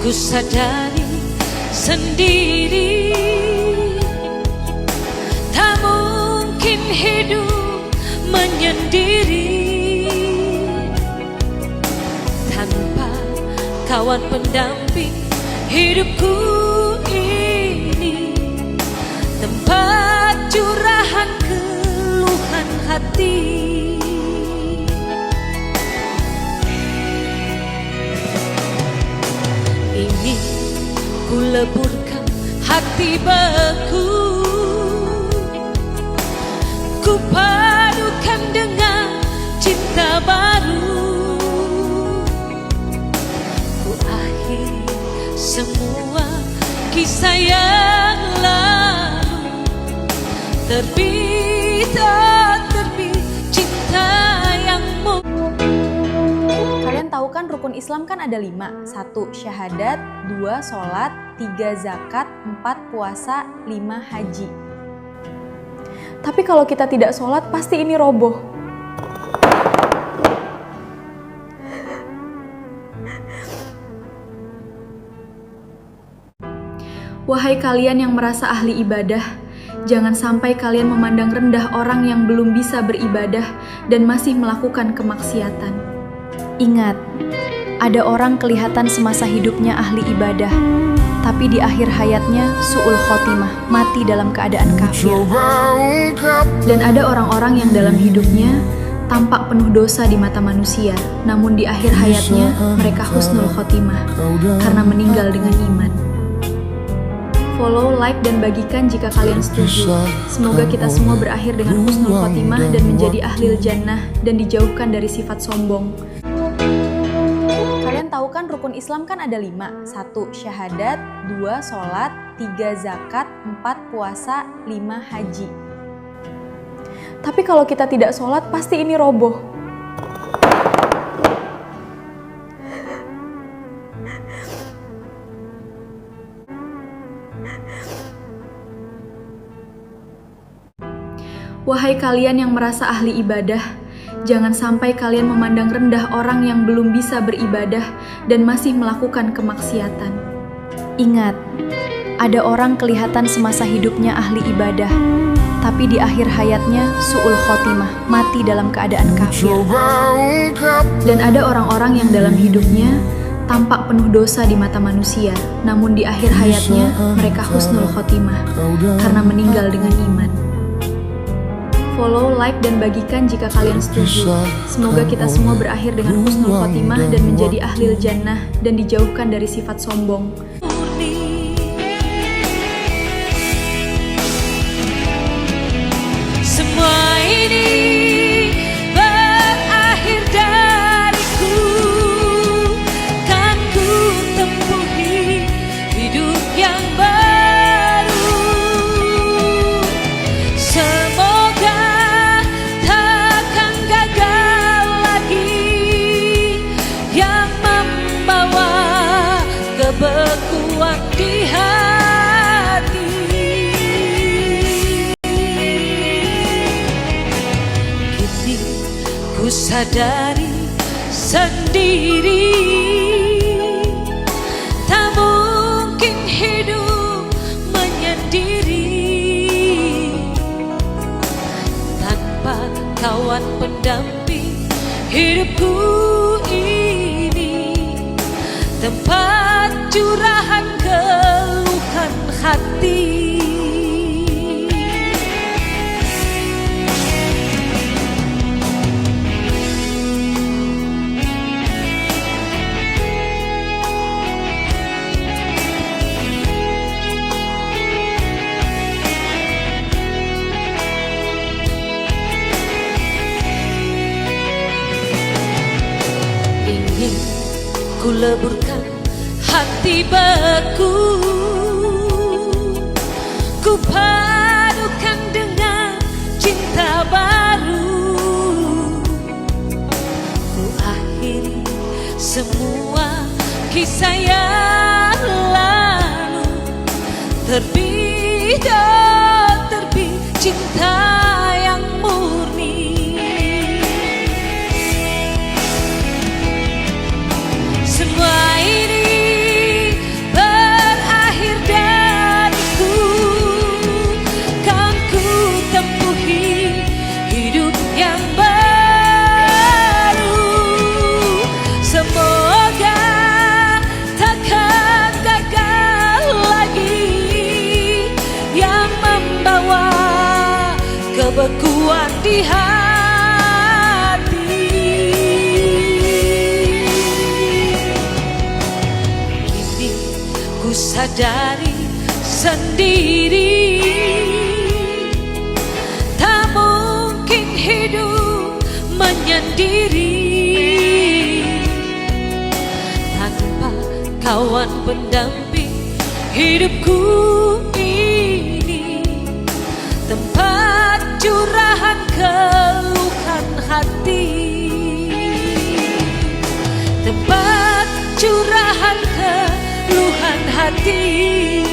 ku sadari sendiri, tak mungkin hidup menyendiri tanpa kawan pendamping. Hidupku ini tempat curahan keluhan hati. Ingin ku leburkan hati beku, ku padukan dengan cinta baru, ku akhiri semua kisah yang lalu. Terbit, oh terbit cinta yang Kalian tahu kan rukun Islam kan ada 5. 1. Syahadat, 2. Sholat, 3. Zakat, 4. Puasa, 5. Haji. Tapi kalau kita tidak sholat, pasti ini roboh. Wahai kalian yang merasa ahli ibadah, jangan sampai kalian memandang rendah orang yang belum bisa beribadah dan masih melakukan kemaksiatan. Ingat, ada orang kelihatan semasa hidupnya ahli ibadah, tapi di akhir hayatnya su'ul khotimah, mati dalam keadaan kafir. Dan ada orang-orang yang dalam hidupnya tampak penuh dosa di mata manusia, namun di akhir hayatnya mereka husnul khotimah karena meninggal dengan iman. Follow, like, dan bagikan jika kalian setuju. Semoga kita semua berakhir dengan husnul khotimah dan menjadi ahlil jannah dan dijauhkan dari sifat sombong. Kalian tahu kan rukun Islam kan ada 5. 1. Syahadat, 2. Sholat, 3. Zakat, 4. Puasa, 5. Haji. Tapi kalau kita tidak sholat, pasti ini roboh. Wahai kalian yang merasa ahli ibadah, jangan sampai kalian memandang rendah orang yang belum bisa beribadah dan masih melakukan kemaksiatan. Ingat, ada orang kelihatan semasa hidupnya ahli ibadah, tapi di akhir hayatnya su'ul khotimah, mati dalam keadaan kafir. Dan ada orang-orang yang dalam hidupnya tampak penuh dosa di mata manusia, namun di akhir hayatnya mereka husnul khotimah karena meninggal dengan iman. Follow, like, dan bagikan jika kalian setuju. Semoga kita semua berakhir dengan husnul khotimah dan menjadi ahlil jannah dan dijauhkan dari sifat sombong. Semua ini berakhir dariku, kan ku tempuhi hidup yang baru. Semoga takkan gagal lagi yang membawa kebekuan di hati. Kini ku sadari sendiri, tak mungkin hidup menyendiri tanpa kawan pendamping. Hidupku ini tempat curahan keluhan hati. Ingin ku leburkan hati beku, ku padukan dengan cinta baru, ku akhiri semua kisah yang lalu. Terbit, oh terbit cinta yang murni. Semua ini yang baru. Semoga takkan gagal lagi yang membawa kebekuan di hati. Kini ku sadari sendiri, tak mungkin hidup menyendiri tanpa kawan pendamping hidupku ini, tempat curahan keluhan hati, tempat curahan keluhan hati.